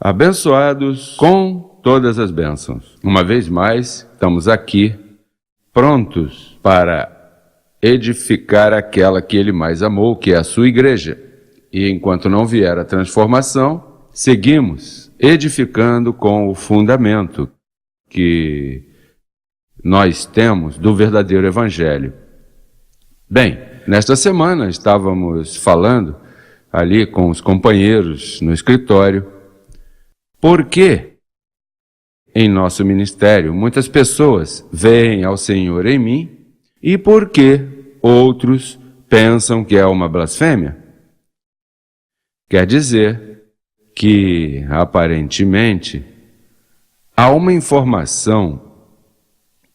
Abençoados com todas as bênçãos. Uma vez mais, estamos aqui prontos para edificar aquela que Ele mais amou, que é a sua igreja. E enquanto não vier a transformação, seguimos edificando com o fundamento que nós temos do verdadeiro Evangelho. Bem, nesta semana estávamos falando ali com os companheiros no escritório por que em nosso ministério muitas pessoas veem ao Senhor em mim e por que outros pensam que é uma blasfêmia. Quer dizer que, aparentemente, há uma informação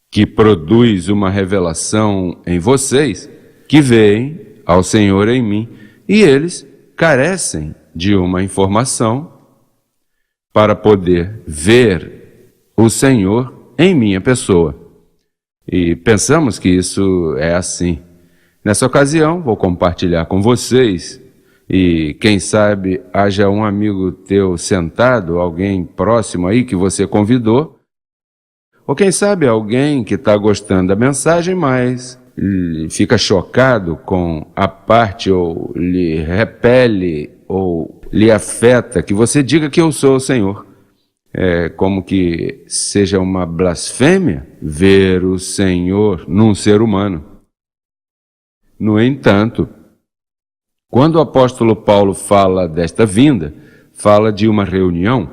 que produz uma revelação em vocês que veem ao Senhor em mim e eles carecem de uma informação para poder ver o Senhor em minha pessoa. E pensamos que isso é assim. Nessa ocasião, vou compartilhar com vocês, e quem sabe haja um amigo teu sentado, alguém próximo aí que você convidou, ou quem sabe alguém que está gostando da mensagem, mas fica chocado com a parte, ou lhe repele, ou lhe afeta, que você diga que eu sou o Senhor. É como que seja uma blasfêmia ver o Senhor num ser humano. No entanto, quando o apóstolo Paulo fala desta vinda, fala de uma reunião.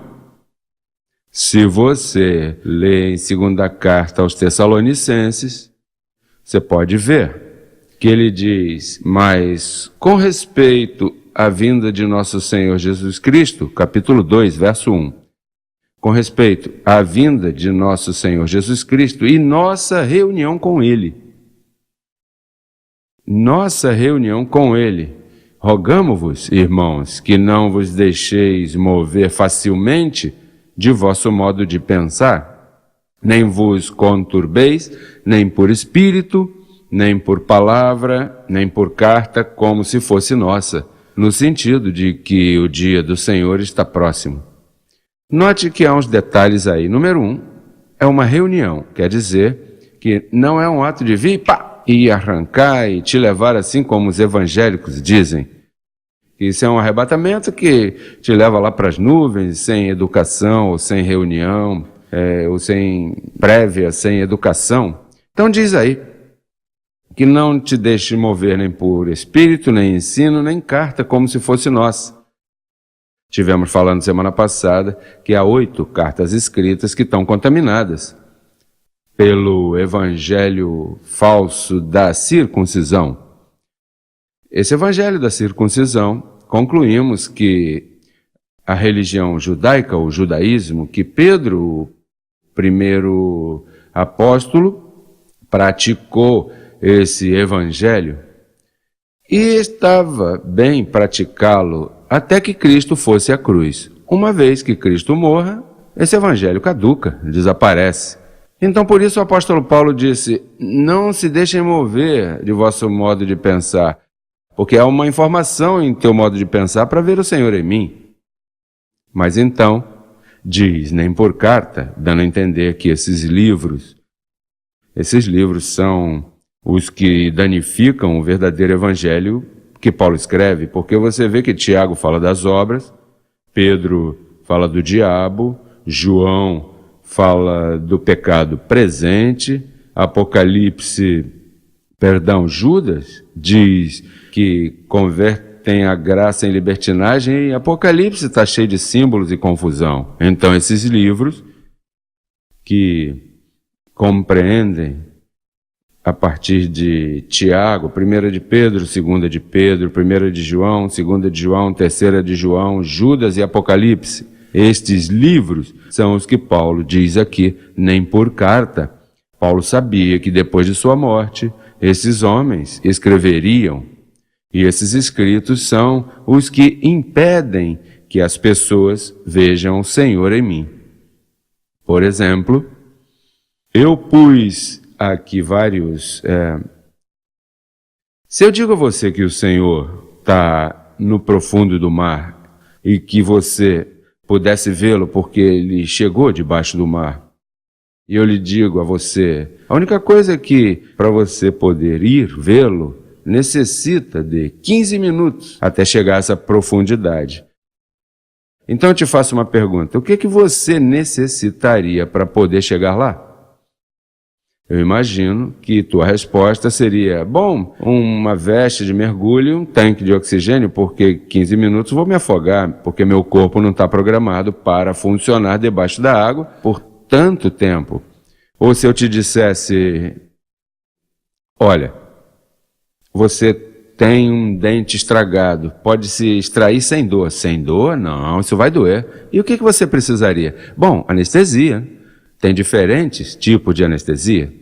Se você lê em segunda carta aos Tessalonicenses, você pode ver que ele diz, mas com respeito à vinda de nosso Senhor Jesus Cristo, capítulo 2, verso 1, com respeito à vinda de nosso Senhor Jesus Cristo e nossa reunião com Ele. Nossa reunião com Ele. Rogamo-vos, irmãos, que não vos deixeis mover facilmente de vosso modo de pensar, nem vos conturbeis, nem por espírito, nem por palavra, nem por carta, como se fosse nossa, no sentido de que o dia do Senhor está próximo. Note que há uns detalhes aí. Número 1, é uma reunião, quer dizer que não é um ato de vir, pá, e arrancar e te levar assim como os evangélicos dizem. Isso é um arrebatamento que te leva lá para as nuvens, sem educação, ou sem reunião, ou sem prévia, sem educação. Então diz aí, que não te deixe mover nem por espírito, nem ensino, nem carta, como se fosse nossa. Tivemos falando semana passada que há 8 cartas escritas que estão contaminadas pelo evangelho falso da circuncisão. Esse evangelho da circuncisão, concluímos que a religião judaica, o judaísmo, que Pedro, o primeiro apóstolo, praticou esse evangelho e estava bem praticá-lo até que Cristo fosse à cruz. Uma vez que Cristo morra, esse evangelho caduca, desaparece. Então, por isso o apóstolo Paulo disse, não se deixem mover de vosso modo de pensar, porque há uma informação em teu modo de pensar para ver o Senhor em mim. Mas então, diz, nem por carta, dando a entender que esses livros são os que danificam o verdadeiro evangelho que Paulo escreve, porque você vê que Tiago fala das obras, Pedro fala do diabo, João fala do pecado presente, Judas diz que convertem a graça em libertinagem e Apocalipse está cheio de símbolos e confusão. Então esses livros que compreendem a partir de Tiago, 1 de Pedro, 2 de Pedro, 1 de João, 2 de João, 3 de João, Judas e Apocalipse. Estes livros são os que Paulo diz aqui, nem por carta. Paulo sabia que depois de sua morte, esses homens escreveriam, e esses escritos são os que impedem que as pessoas vejam o Senhor em mim. Por exemplo, eu pus aqui vários... Se eu digo a você que o Senhor está no profundo do mar e que você pudesse vê-lo porque ele chegou debaixo do mar. E eu lhe digo a você, a única coisa que, para você poder ir vê-lo, necessita de 15 minutos até chegar a essa profundidade. Então eu te faço uma pergunta, o que você necessitaria para poder chegar lá? Eu imagino que tua resposta seria, bom, uma veste de mergulho, um tanque de oxigênio, porque 15 minutos vou me afogar, porque meu corpo não está programado para funcionar debaixo da água por tanto tempo. Ou se eu te dissesse, olha, você tem um dente estragado, pode se extrair sem dor. Sem dor? Não, isso vai doer. E o que você precisaria? Bom, anestesia. Tem diferentes tipos de anestesia.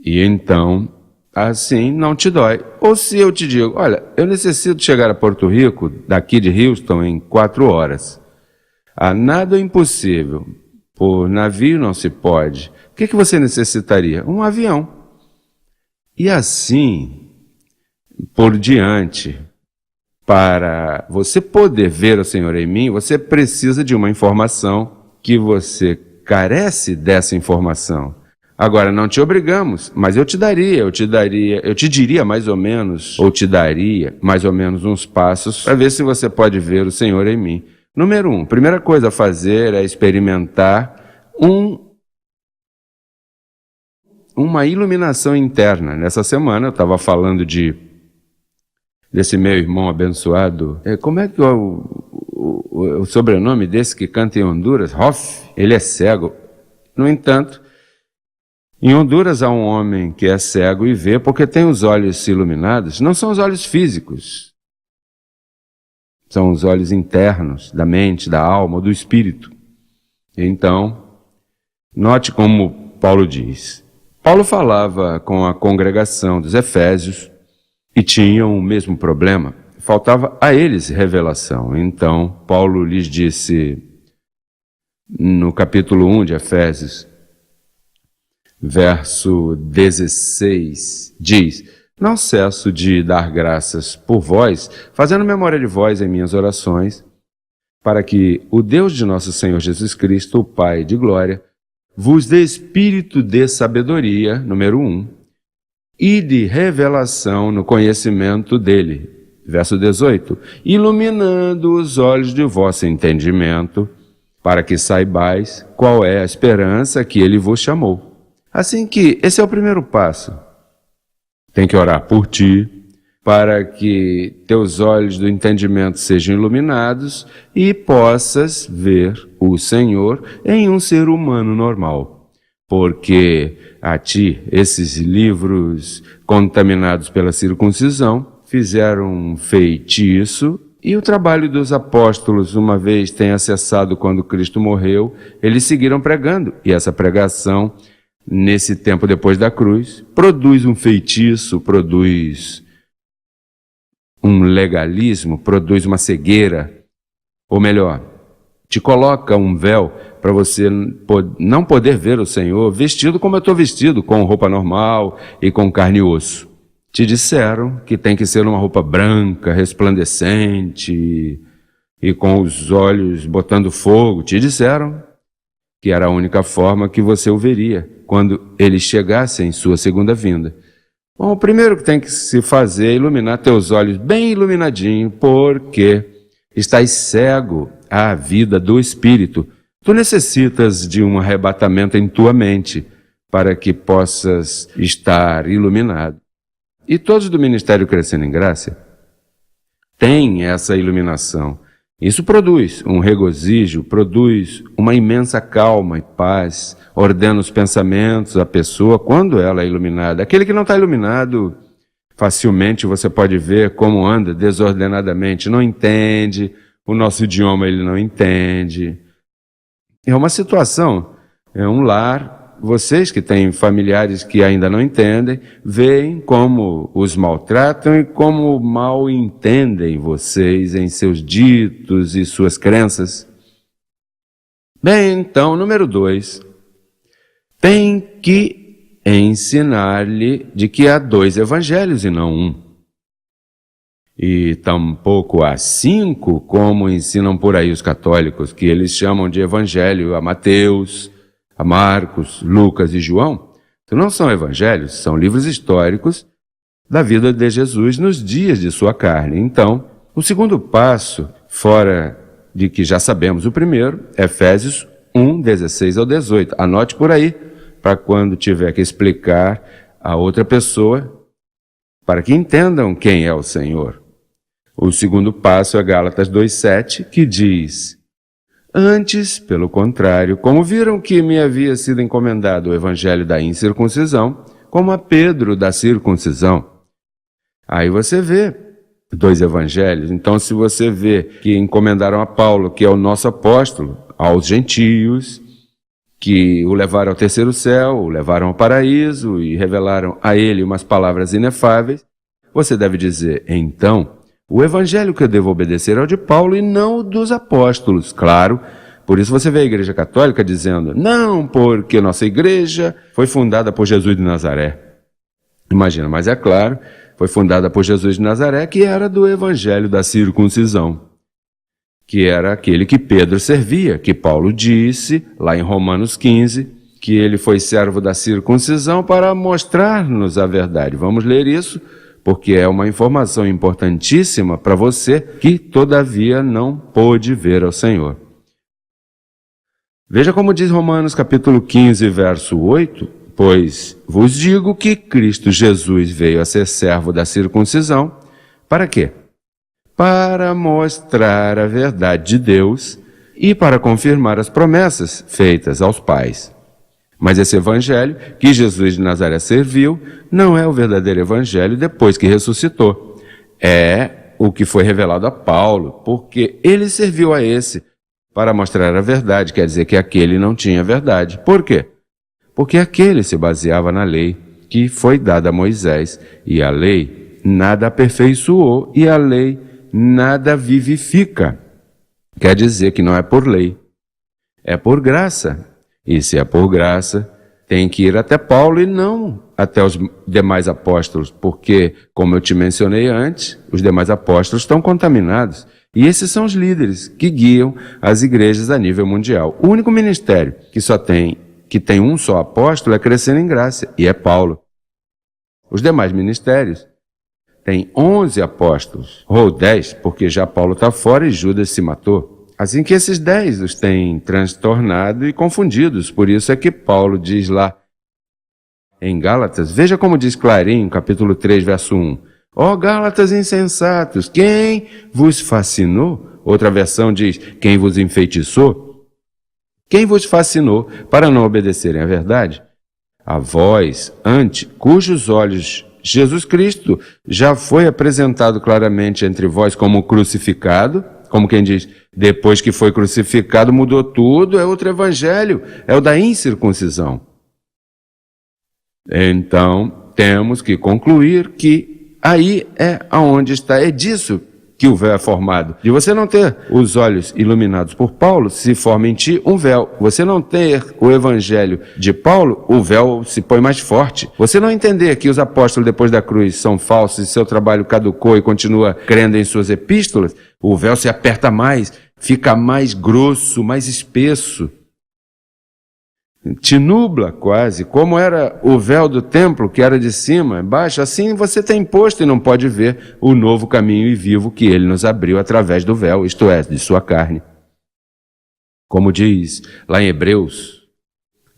E então, assim não te dói. Ou se eu te digo, olha, eu necessito chegar a Porto Rico, daqui de Houston, em 4 horas. Há nada impossível. Por navio não se pode. O que você necessitaria? Um avião. E assim, por diante, para você poder ver o Senhor em mim, você precisa de uma informação que você carece dessa informação. Agora, não te obrigamos, mas eu te diria mais ou menos, ou te daria mais ou menos uns passos para ver se você pode ver o Senhor em mim. Número 1, primeira coisa a fazer é experimentar uma iluminação interna. Nessa semana eu estava falando desse meu irmão abençoado. Como é que é o sobrenome desse que canta em Honduras? Hoff. Ele é cego. No entanto, em Honduras há um homem que é cego e vê porque tem os olhos iluminados. Não são os olhos físicos. São os olhos internos, da mente, da alma, do espírito. Então, note como Paulo diz. Paulo falava com a congregação dos Efésios e tinham o mesmo problema. Faltava a eles revelação. Então, Paulo lhes disse, no capítulo 1 de Efésios, verso 16, diz, não cesso de dar graças por vós, fazendo memória de vós em minhas orações, para que o Deus de nosso Senhor Jesus Cristo, o Pai de glória, vos dê espírito de sabedoria, número 1, e de revelação no conhecimento dele, verso 18, iluminando os olhos de vosso entendimento, para que saibais qual é a esperança que ele vos chamou. Assim que esse é o primeiro passo. Tem que orar por ti, para que teus olhos do entendimento sejam iluminados e possas ver o Senhor em um ser humano normal. Porque a ti, esses livros contaminados pela circuncisão fizeram um feitiço, e o trabalho dos apóstolos, uma vez tenha cessado quando Cristo morreu, eles seguiram pregando, e essa pregação, nesse tempo depois da cruz, produz um feitiço, produz um legalismo, produz uma cegueira, ou melhor, te coloca um véu para você não poder ver o Senhor vestido como eu estou vestido, com roupa normal e com carne e osso. Te disseram que tem que ser uma roupa branca, resplandecente e com os olhos botando fogo. Te disseram que era a única forma que você o veria quando ele chegasse em sua segunda vinda. Bom, o primeiro que tem que se fazer é iluminar teus olhos bem iluminadinho, porque estás cego à vida do Espírito. Tu necessitas de um arrebatamento em tua mente para que possas estar iluminado. E todos do Ministério Crescendo em Graça têm essa iluminação. Isso produz um regozijo, produz uma imensa calma e paz, ordena os pensamentos da pessoa quando ela é iluminada. Aquele que não está iluminado, facilmente você pode ver como anda desordenadamente, não entende, o nosso idioma ele não entende. É uma situação, é um lar. Vocês que têm familiares que ainda não entendem, veem como os maltratam e como mal entendem vocês em seus ditos e suas crenças. Bem, então, número 2. Tem que ensinar-lhe de que há 2 evangelhos e não um. e tampouco a 5, como ensinam por aí os católicos, que eles chamam de evangelho a Mateus, a Marcos, Lucas e João. Então não são evangelhos, são livros históricos da vida de Jesus nos dias de sua carne. Então, o segundo passo, fora de que já sabemos o primeiro, Efésios 1, 16 ao 18. Anote por aí, para quando tiver que explicar a outra pessoa, para que entendam quem é o Senhor. O segundo passo é Gálatas 2,7, que diz: antes, pelo contrário, como viram que me havia sido encomendado o evangelho da incircuncisão, como a Pedro da circuncisão. Aí você vê dois evangelhos. Então, se você vê que encomendaram a Paulo, que é o nosso apóstolo, aos gentios, que o levaram ao terceiro céu, o levaram ao paraíso e revelaram a ele umas palavras inefáveis, você deve dizer, então, o evangelho que eu devo obedecer é o de Paulo e não o dos apóstolos. Claro, por isso você vê a Igreja Católica dizendo, não, porque nossa igreja foi fundada por Jesus de Nazaré. Imagina, mas é claro, foi fundada por Jesus de Nazaré, que era do evangelho da circuncisão, que era aquele que Pedro servia, que Paulo disse, lá em Romanos 15, que ele foi servo da circuncisão para mostrar-nos a verdade. Vamos ler isso, porque é uma informação importantíssima para você que, todavia, não pôde ver ao Senhor. Veja como diz Romanos capítulo 15, verso 8, pois vos digo que Cristo Jesus veio a ser servo da circuncisão, para quê? Para mostrar a verdade de Deus e para confirmar as promessas feitas aos pais. Mas esse evangelho que Jesus de Nazaré serviu não é o verdadeiro evangelho depois que ressuscitou. É o que foi revelado a Paulo, porque ele serviu a esse para mostrar a verdade, quer dizer que aquele não tinha verdade. Por quê? Porque aquele se baseava na lei que foi dada a Moisés, e a lei nada aperfeiçoou e a lei nada vivifica. Quer dizer que não é por lei, é por graça. E se é por graça, tem que ir até Paulo e não até os demais apóstolos, porque, como eu te mencionei antes, os demais apóstolos estão contaminados. E esses são os líderes que guiam as igrejas a nível mundial. O único ministério que tem um só apóstolo é crescer em graça, e é Paulo. Os demais ministérios têm 11 apóstolos, ou 10, porque já Paulo está fora e Judas se matou. Assim que esses 10 os têm transtornado e confundidos. Por isso é que Paulo diz lá em Gálatas, veja como diz clarinho, capítulo 3, verso 1. Ó Gálatas insensatos, quem vos fascinou? Outra versão diz, quem vos enfeitiçou? Quem vos fascinou para não obedecerem à verdade? A vós, cujos olhos Jesus Cristo já foi apresentado claramente entre vós como crucificado, como quem diz, depois que foi crucificado mudou tudo, é outro evangelho, é o da incircuncisão. Então, temos que concluir que aí é aonde está, é disso que o véu é formado. De você não ter os olhos iluminados por Paulo, se forma em ti um véu. Você não ter o evangelho de Paulo, o véu se põe mais forte. Você não entender que os apóstolos depois da cruz são falsos e seu trabalho caducou e continua crendo em suas epístolas, o véu se aperta mais, fica mais grosso, mais espesso. Te nubla quase, como era o véu do templo, que era de cima, embaixo, assim você tem posto e não pode ver o novo caminho e vivo que ele nos abriu através do véu, isto é, de sua carne. Como diz lá em Hebreus,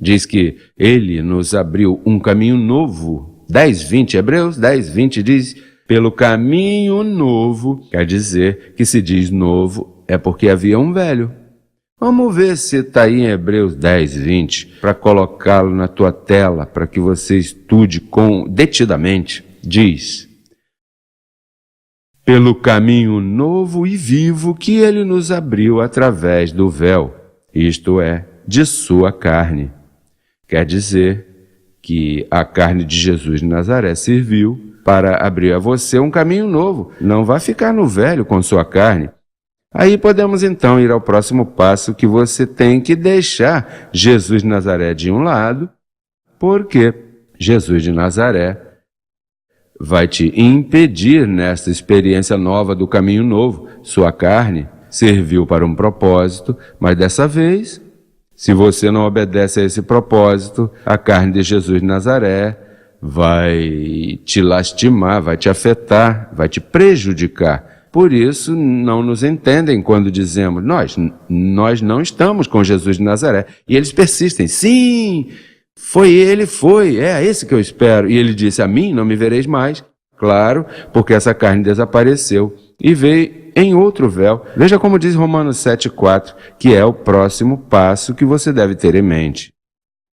diz que ele nos abriu um caminho novo, 10:20, Hebreus 10:20 diz, pelo caminho novo, quer dizer que se diz novo é porque havia um velho. Vamos ver se está aí em Hebreus 10:20, para colocá-lo na tua tela, para que você estude detidamente. Diz, pelo caminho novo e vivo que ele nos abriu através do véu, isto é, de sua carne. Quer dizer que a carne de Jesus de Nazaré serviu para abrir a você um caminho novo. Não vai ficar no velho com sua carne. Aí podemos então ir ao próximo passo, que você tem que deixar Jesus de Nazaré de um lado, porque Jesus de Nazaré vai te impedir nesta experiência nova do caminho novo. Sua carne serviu para um propósito, mas dessa vez, se você não obedece a esse propósito, a carne de Jesus de Nazaré vai te lastimar, vai te afetar, vai te prejudicar. Por isso, não nos entendem quando dizemos, nós não estamos com Jesus de Nazaré. E eles persistem, sim, é esse que eu espero. E ele disse, a mim não me vereis mais. Claro, porque essa carne desapareceu e veio em outro véu. Veja como diz Romanos 7,4, que é o próximo passo que você deve ter em mente.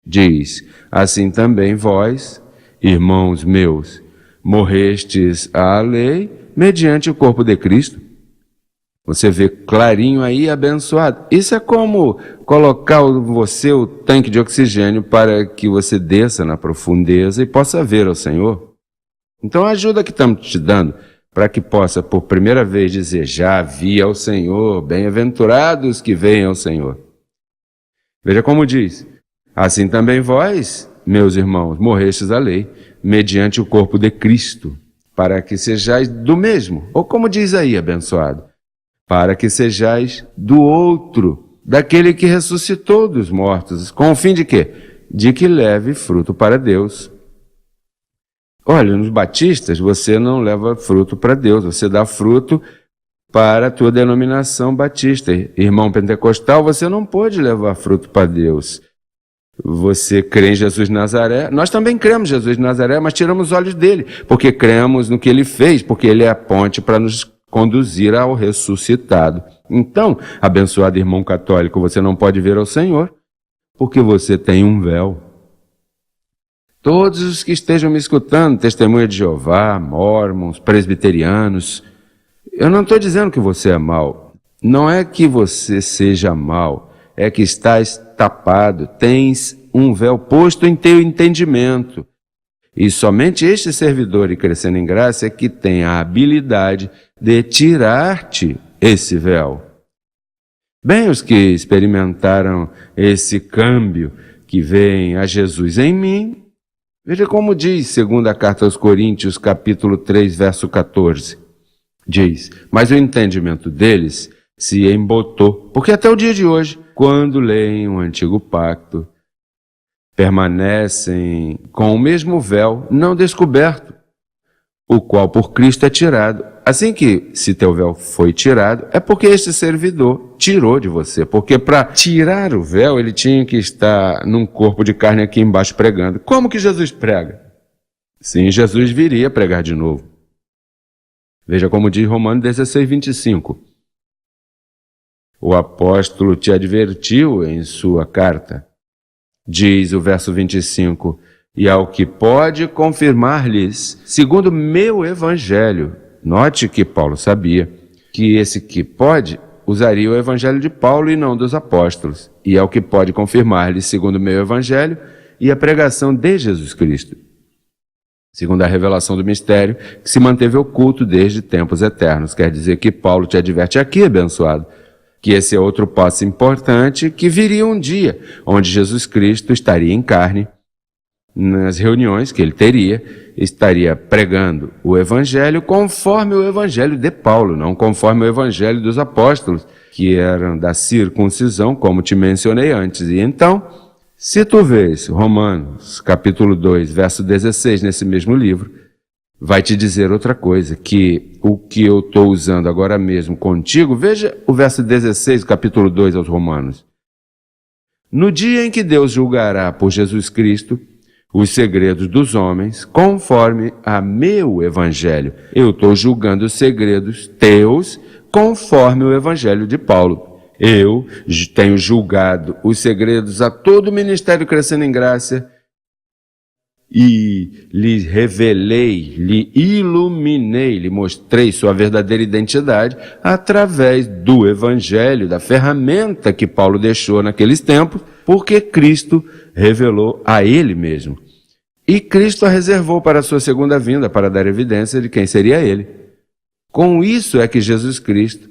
Diz, assim também vós, irmãos meus, morrestes à lei mediante o corpo de Cristo. Você vê clarinho aí, abençoado. Isso é como colocar você o tanque de oxigênio para que você desça na profundeza e possa ver ao Senhor. Então a ajuda que estamos te dando para que possa por primeira vez dizer, já vi ao Senhor, bem-aventurados que veem ao Senhor. Veja como diz, assim também vós, meus irmãos, morrestes à lei, mediante o corpo de Cristo, para que sejais do mesmo, ou como diz aí, abençoado, para que sejais do outro, daquele que ressuscitou dos mortos, com o fim de quê? De que leve fruto para Deus. Olha, nos batistas você não leva fruto para Deus, você dá fruto para a tua denominação batista. Irmão pentecostal, você não pode levar fruto para Deus. Você crê em Jesus de Nazaré, nós também cremos em Jesus de Nazaré, mas tiramos os olhos dele, porque cremos no que ele fez, porque ele é a ponte para nos conduzir ao ressuscitado. Então, abençoado irmão católico, você não pode ver ao Senhor, porque você tem um véu. Todos os que estejam me escutando, testemunha de Jeová, mórmons, presbiterianos, eu não estou dizendo que você é mau, não é que você seja mau, é que estás tapado, tens um véu posto em teu entendimento. E somente este servidor e crescendo em graça é que tem a habilidade de tirar-te esse véu. Bem, os que experimentaram esse câmbio que vem a Jesus em mim, veja como diz, segundo a carta aos Coríntios, capítulo 3, verso 14. Diz, mas o entendimento deles se embotou, porque até o dia de hoje, quando leem o antigo pacto, permanecem com o mesmo véu não descoberto, o qual por Cristo é tirado. Assim que, se teu véu foi tirado, é porque este servidor tirou de você. Porque para tirar o véu, ele tinha que estar num corpo de carne aqui embaixo pregando. Como que Jesus prega? Sim, Jesus viria pregar de novo. Veja como diz Romanos 16, 25. O apóstolo te advertiu em sua carta. Diz o verso 25, e ao que pode confirmar-lhes, segundo meu evangelho. Note que Paulo sabia que esse que pode usaria o evangelho de Paulo e não dos apóstolos. E ao que pode confirmar-lhes, segundo meu evangelho, e a pregação de Jesus Cristo. Segundo a revelação do mistério, que se manteve oculto desde tempos eternos. Quer dizer que Paulo te adverte aqui, abençoado, que esse é outro passo importante, que viria um dia, onde Jesus Cristo estaria em carne, nas reuniões que ele teria, estaria pregando o Evangelho conforme o Evangelho de Paulo, não conforme o Evangelho dos apóstolos, que eram da circuncisão, como te mencionei antes. E então, se tu vês Romanos, capítulo 2, verso 16, nesse mesmo livro, vai te dizer outra coisa, que o que eu estou usando agora mesmo contigo, veja o verso 16, capítulo 2 aos Romanos. No dia em que Deus julgará por Jesus Cristo os segredos dos homens, conforme a meu evangelho. Eu estou julgando os segredos teus, conforme o evangelho de Paulo. Eu tenho julgado os segredos a todo o ministério crescendo em graça, e lhe revelei, lhe iluminei, lhe mostrei sua verdadeira identidade através do Evangelho, da ferramenta que Paulo deixou naqueles tempos, porque Cristo revelou a ele mesmo. E Cristo a reservou para a sua segunda vinda, para dar evidência de quem seria ele. Com isso é que Jesus Cristo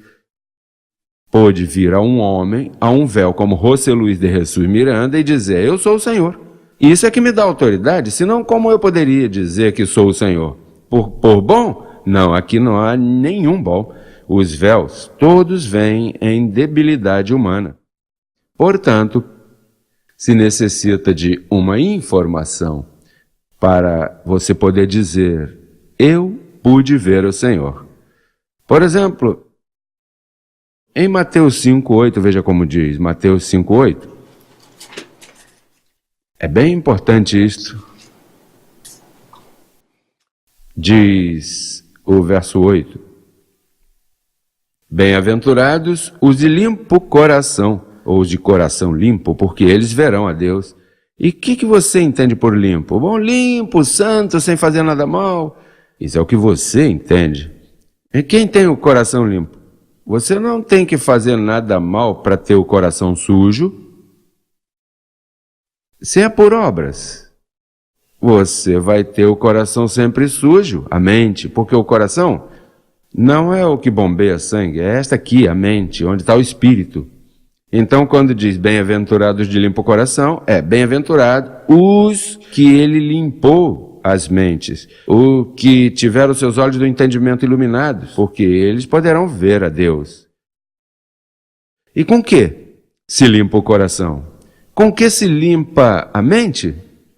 pôde vir a um homem, a um véu como José Luiz de Jesus Miranda e dizer, eu sou o Senhor. Isso é que me dá autoridade, senão como eu poderia dizer que sou o Senhor? por bom? Não, aqui não há nenhum bom. Os véus, todos vêm em debilidade humana. Portanto, se necessita de uma informação para você poder dizer, eu pude ver o Senhor. Por exemplo, em Mateus 5,8, veja como diz, Mateus 5,8. É bem importante isto. Diz o verso 8. Bem-aventurados os de limpo coração, ou de coração limpo, porque eles verão a Deus. E o que você entende por limpo? Bom, limpo, santo, sem fazer nada mal. Isso é o que você entende. E quem tem o coração limpo? Você não tem que fazer nada mal para ter o coração sujo. Se é por obras, você vai ter o coração sempre sujo, a mente, porque o coração não é o que bombeia sangue, é esta aqui, a mente, onde está o espírito. Então, quando diz bem-aventurados de limpo coração, é bem-aventurado os que ele limpou as mentes, o que tiveram seus olhos do entendimento iluminados, porque eles poderão ver a Deus. E com que se limpa o coração? Com que se limpa a mente?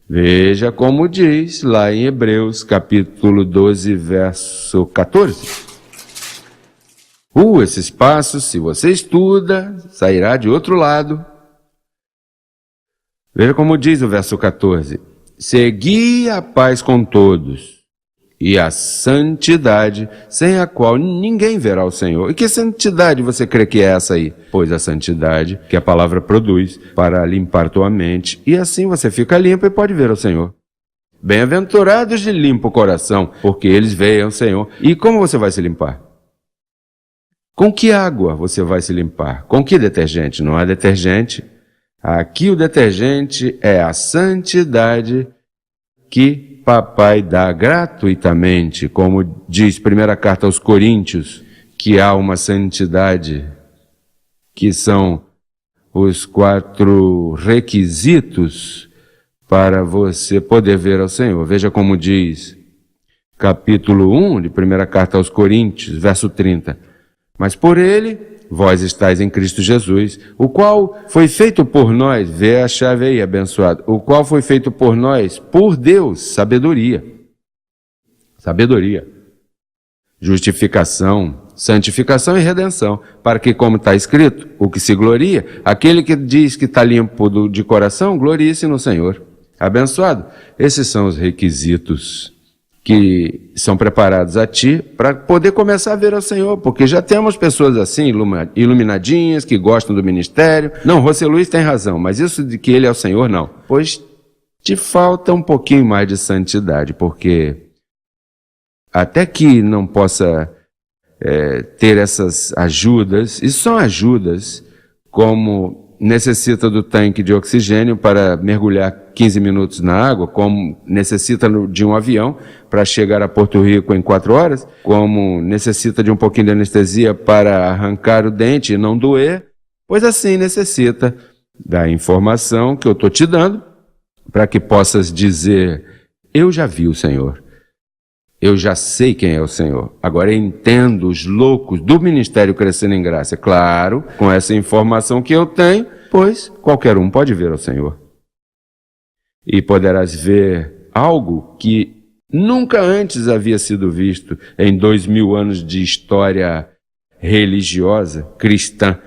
Veja como diz lá em Hebreus, capítulo 12, verso 14. Esses passos, se você estuda, sairá de outro lado. Veja como diz o verso 14. Segui a paz com todos e a santidade, sem a qual ninguém verá o Senhor. E que santidade você crê que é essa aí? Pois a santidade que a palavra produz para limpar tua mente, e assim você fica limpo e pode ver o Senhor. Bem-aventurados de limpo coração, porque eles veem o Senhor. E como você vai se limpar? Com que água você vai se limpar? Com que detergente? Não há detergente. Aqui o detergente é a santidade que papai dá gratuitamente, como diz primeira carta aos Coríntios, que há uma santidade, que são os 4 requisitos para você poder ver ao Senhor. Veja como diz capítulo 1 de primeira carta aos Coríntios, verso 30. Mas por ele, vós estáis em Cristo Jesus, o qual foi feito por nós, vê a chave aí, abençoado, o qual foi feito por nós, por Deus, sabedoria. Sabedoria. Justificação, santificação e redenção, para que, como está escrito, o que se gloria, aquele que diz que está limpo de coração, glorie-se no Senhor. Abençoado. Esses são os requisitos que são preparados a ti para poder começar a ver ao Senhor, porque já temos pessoas assim, iluminadinhas, que gostam do ministério. Não, José Luiz tem razão, mas isso de que ele é o Senhor, não. Pois te falta um pouquinho mais de santidade, porque até que não possa ter essas ajudas, e são ajudas, como necessita do tanque de oxigênio para mergulhar 15 minutos na água, como necessita de um avião para chegar a Porto Rico em 4 horas, como necessita de um pouquinho de anestesia para arrancar o dente e não doer, pois assim necessita da informação que eu estou te dando para que possas dizer, eu já vi o Senhor. Eu já sei quem é o Senhor. Agora eu entendo os loucos do Ministério Crescendo em Graça. Claro, com essa informação que eu tenho, pois qualquer um pode ver o Senhor. E poderás ver algo que nunca antes havia sido visto em 2000 anos de história religiosa, cristã.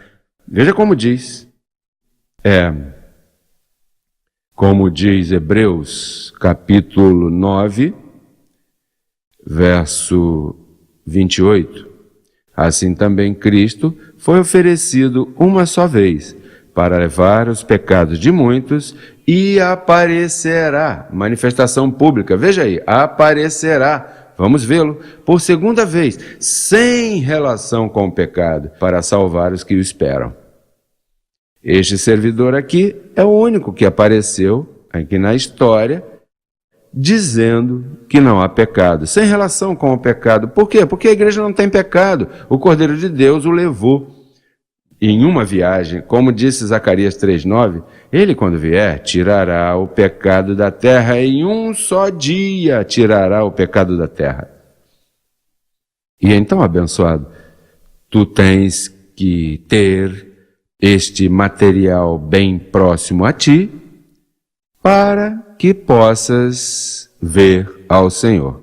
Veja como diz. Como diz Hebreus, capítulo 9, verso 28, assim também Cristo foi oferecido uma só vez para levar os pecados de muitos e aparecerá, manifestação pública, veja aí, aparecerá, vamos vê-lo, por segunda vez, sem relação com o pecado, para salvar os que o esperam. Este servidor aqui é o único que apareceu aqui na história dizendo que não há pecado, sem relação com o pecado. Por quê? Porque a igreja não tem pecado. O Cordeiro de Deus o levou. em uma viagem, como disse Zacarias 3:9, ele, quando vier, tirará o pecado da terra, em um só dia tirará o pecado da terra. E então, abençoado, tu tens que ter este material bem próximo a ti, para que possas ver ao Senhor.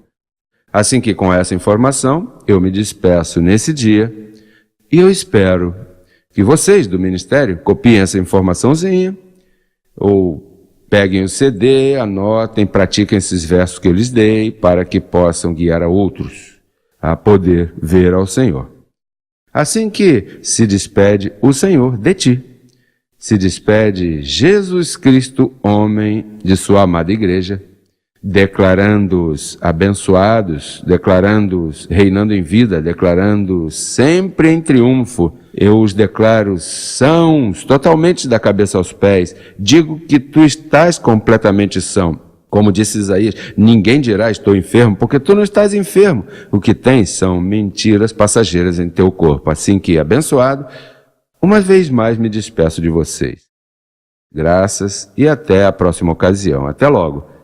Assim que com essa informação, eu me despeço nesse dia, e eu espero que vocês do Ministério copiem essa informaçãozinha, ou peguem o CD, anotem, pratiquem esses versos que eu lhes dei, para que possam guiar a outros a poder ver ao Senhor. Assim que se despede o Senhor de ti, se despede Jesus Cristo, homem de sua amada igreja, declarando-os abençoados, declarando-os reinando em vida, declarando-os sempre em triunfo. Eu os declaro sãos, totalmente da cabeça aos pés. Digo que tu estás completamente são. Como disse Isaías, ninguém dirá estou enfermo, porque tu não estás enfermo. O que tens são mentiras passageiras em teu corpo. Assim que, abençoado, uma vez mais me despeço de vocês. Graças e até a próxima ocasião. Até logo.